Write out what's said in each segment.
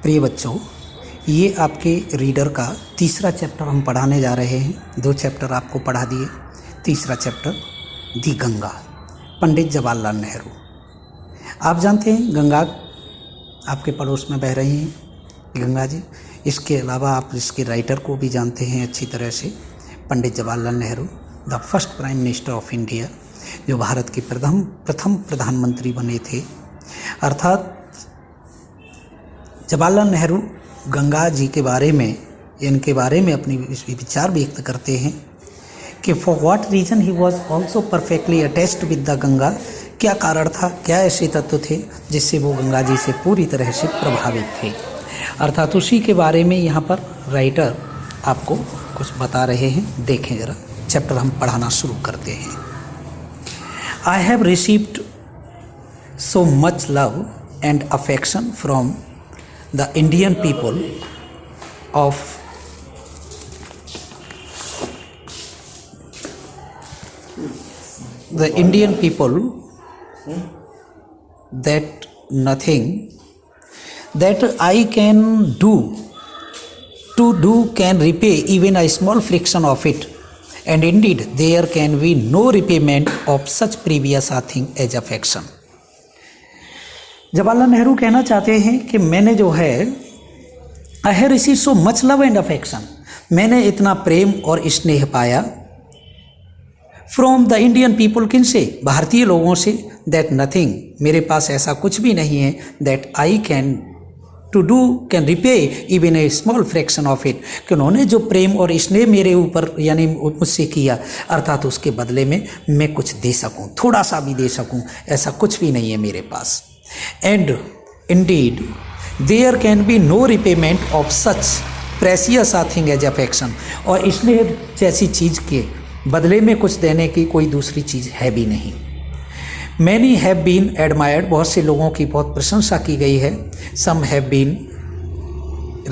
प्रिय बच्चों, ये आपके रीडर का तीसरा चैप्टर हम पढ़ाने जा रहे हैं। 2 चैप्टर आपको पढ़ा दिए। तीसरा चैप्टर दी गंगा, पंडित जवाहरलाल नेहरू। आप जानते हैं गंगा आपके पड़ोस में बह रही हैं गंगा जी। इसके अलावा आप इसके राइटर को भी जानते हैं अच्छी तरह से, Pandit Jawaharlal Nehru, the first prime minister of India, जो भारत के प्रथम प्रधानमंत्री बने थे। अर्थात जवाहरलाल नेहरू गंगा जी के बारे में, इनके बारे में अपनी विचार व्यक्त करते हैं कि for what reason he was also perfectly attached with the Ganga. क्या कारण था, क्या ऐसे तत्व थे जिससे वो गंगा जी से पूरी तरह से प्रभावित थे। अर्थात उसी के बारे में यहाँ पर राइटर आपको कुछ बता रहे हैं। देखें ज़रा, चैप्टर हम पढ़ाना शुरू करते हैं। I have received so much love and affection from the Indian people of that nothing that I can do can repay even a small fraction of it, and indeed there can be no repayment of such previous thing as affection। Jawaharlal Nehru कहना चाहते हैं कि मैंने जो है I have receive so much love and affection, मैंने इतना प्रेम और स्नेह पाया फ्रॉम द इंडियन पीपल, किन से, भारतीय लोगों से, दैट नथिंग, मेरे पास ऐसा कुछ भी नहीं है, that I can repay even a small fraction of it, कि उन्होंने जो प्रेम और स्नेह मेरे ऊपर यानी मुझसे किया, अर्थात उसके बदले में मैं कुछ दे सकूं, थोड़ा सा भी दे सकूं, ऐसा कुछ भी नहीं है मेरे पास। And indeed there can be no repayment of such precious thing as affection, और इसलिए जैसी चीज़ के बदले में कुछ देने की कोई दूसरी चीज़ है भी नहीं। Many have been admired, बहुत से लोगों की बहुत प्रशंसा की गई है। Some have been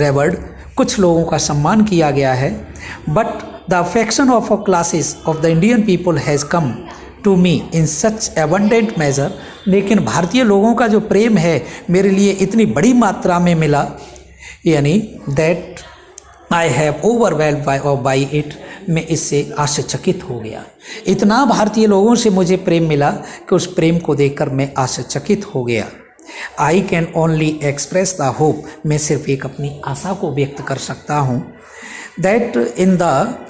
revered, कुछ लोगों का सम्मान किया गया है। But the affection of a classes of the Indian people has come to me in such abundant measure, लेकिन भारतीय लोगों का जो प्रेम है मेरे लिए इतनी बड़ी मात्रा में मिला, यानी that I have overwhelmed by it, मैं इससे आश्चर्यचकित हो गया। इतना भारतीय लोगों से मुझे प्रेम मिला कि उस प्रेम को देखकर मैं आश्चर्यचकित हो गया। I can only express the hope, मैं सिर्फ एक अपनी आशा को व्यक्त कर सकता हूँ, that in the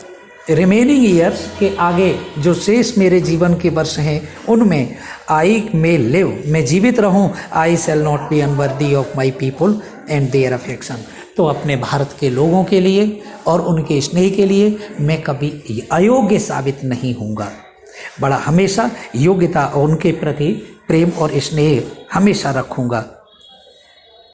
remaining years, के आगे जो शेष मेरे जीवन के वर्ष हैं उनमें आई मे लिव, मैं जीवित रहूं, I shall not be unworthy of my people and their affection, तो अपने भारत के लोगों के लिए और उनके स्नेह के लिए मैं कभी अयोग्य साबित नहीं होऊंगा। बड़ा हमेशा योग्यता और उनके प्रति प्रेम और स्नेह हमेशा रखूंगा।